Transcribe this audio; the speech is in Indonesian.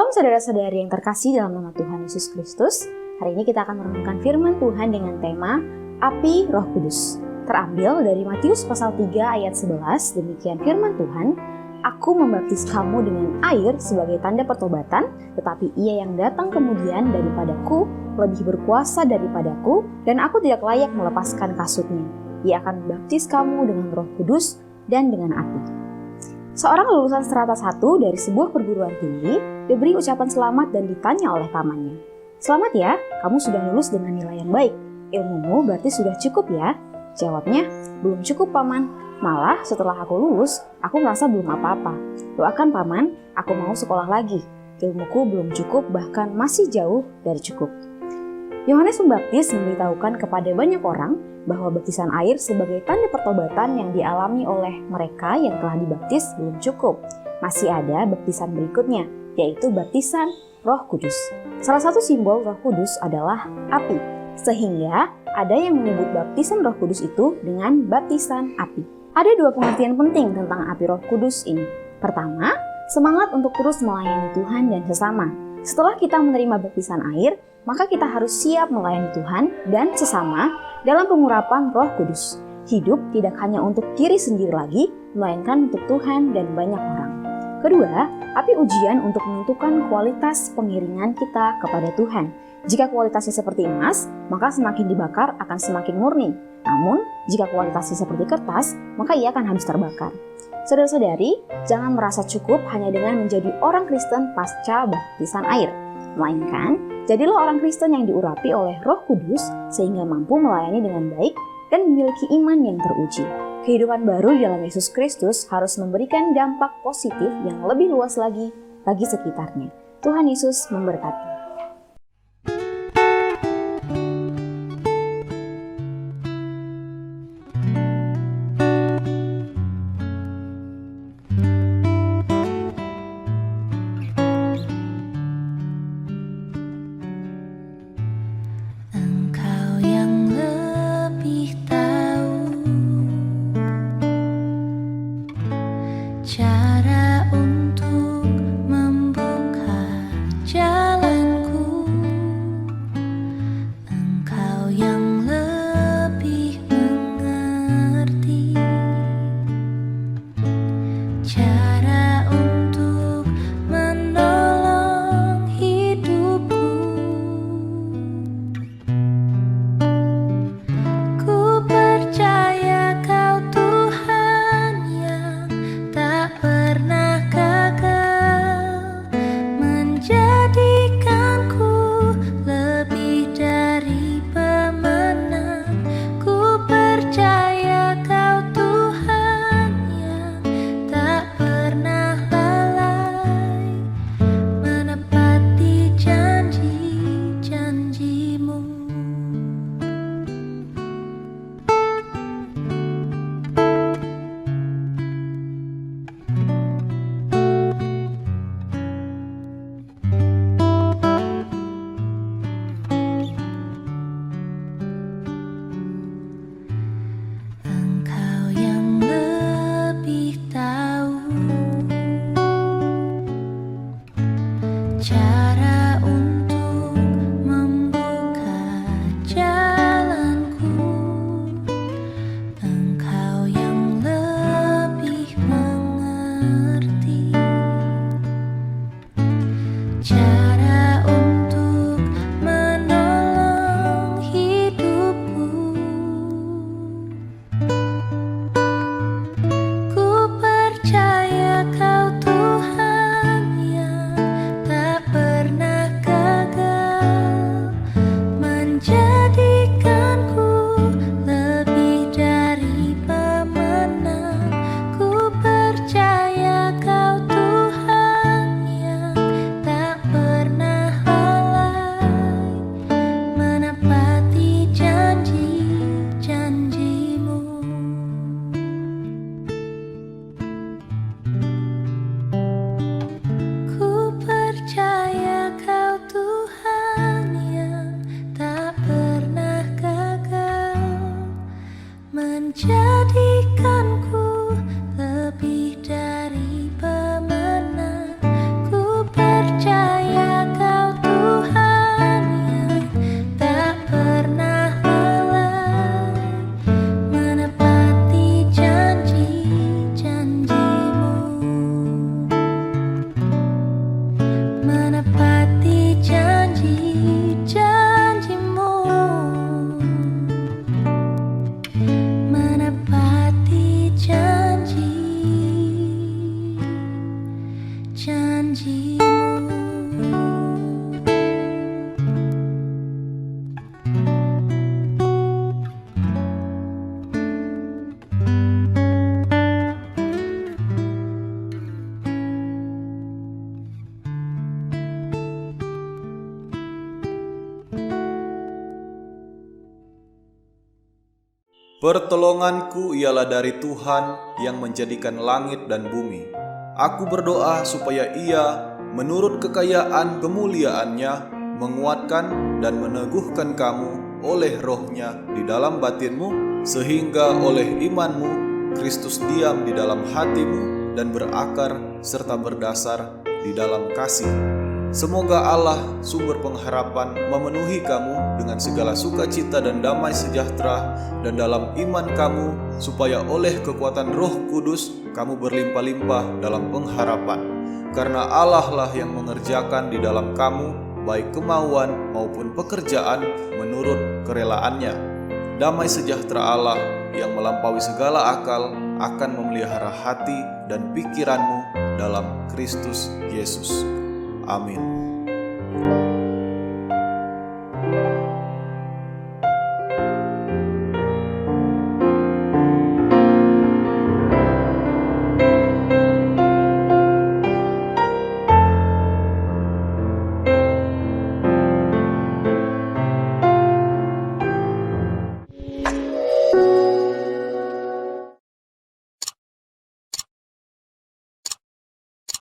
Shalom saudara-saudari yang terkasih dalam nama Tuhan Yesus Kristus. Hari ini kita akan merenungkan firman Tuhan dengan tema Api Roh Kudus. Terambil dari Matius pasal 3 ayat 11, demikian firman Tuhan, Aku membaptis kamu dengan air sebagai tanda pertobatan, tetapi ia yang datang kemudian daripadaku lebih berkuasa daripadaku, dan aku tidak layak melepaskan kasutnya. Ia akan membaptis kamu dengan Roh Kudus dan dengan api. Seorang lulusan strata 1 dari sebuah perguruan tinggi diberi ucapan selamat dan ditanya oleh pamannya. Selamat ya, kamu sudah lulus dengan nilai yang baik. Ilmumu berarti sudah cukup ya? Jawabnya, belum cukup paman. Malah setelah aku lulus, aku merasa belum apa-apa. Doakan paman, aku mau sekolah lagi. Ilmuku belum cukup, bahkan masih jauh dari cukup. Yohanes Pembaptis memberitahukan kepada banyak orang bahwa baptisan air sebagai tanda pertobatan yang dialami oleh mereka yang telah dibaptis belum cukup. Masih ada baptisan berikutnya, yaitu baptisan Roh Kudus. Salah satu simbol Roh Kudus adalah api, sehingga ada yang menyebut baptisan Roh Kudus itu dengan baptisan api. Ada dua pengertian penting tentang api Roh Kudus ini. Pertama, semangat untuk terus melayani Tuhan dan sesama. Setelah kita menerima baptisan air, maka kita harus siap melayani Tuhan dan sesama dalam pengurapan Roh Kudus. Hidup tidak hanya untuk diri sendiri lagi, melainkan untuk Tuhan dan banyak orang. Kedua, api ujian untuk menentukan kualitas pengiringan kita kepada Tuhan. Jika kualitasnya seperti emas, maka semakin dibakar akan semakin murni. Namun, jika kualitasnya seperti kertas, maka ia akan habis terbakar. Saudara-saudari, jangan merasa cukup hanya dengan menjadi orang Kristen pasca baptisan air. Melainkan, jadilah orang Kristen yang diurapi oleh Roh Kudus sehingga mampu melayani dengan baik dan memiliki iman yang teruji. Kehidupan baru di dalam Yesus Kristus harus memberikan dampak positif yang lebih luas lagi bagi sekitarnya. Tuhan Yesus memberkati. Cara untuk membuka jalanku, Engkau yang lebih mengerti. Cara untuk menolong hidupku, ku percaya Kau Tuhan yang tak pernah gagal menjadikanku lebih dari pemenang. Ku percaya Kau Tuhan yang tak pernah lalai menepati janji-janji-Mu. Engkau yang lebih tahu cara untuk membuka jalanku. Engkau yang lebih mengerti cara untuk menolong hidupku. Ku percaya Kau Tuhan yang tak pernah gagal menjadikanku lebih dari pemenang. Ku percaya Kau Tuhan yang tak pernah lalai menepati janji-janji-Mu. Ku percaya Kau Tuhan yang tak pernah gagal menjadikanku lebih dari pemenang. Ku percaya Pertolonganku ialah dari Tuhan yang menjadikan langit dan bumi. Aku berdoa supaya Ia menurut kekayaan kemuliaannya menguatkan dan meneguhkan kamu oleh rohnya di dalam batinmu, sehingga oleh imanmu Kristus diam di dalam hatimu dan berakar serta berdasar di dalam kasih. Semoga Allah sumber pengharapan memenuhi kamu dengan segala sukacita dan damai sejahtera dan dalam iman kamu, supaya oleh kekuatan Roh Kudus kamu berlimpah-limpah dalam pengharapan. Karena Allah lah yang mengerjakan di dalam kamu baik kemauan maupun pekerjaan menurut kerelaannya. Damai sejahtera Allah yang melampaui segala akal akan memelihara hati dan pikiranmu dalam Kristus Yesus. Amin.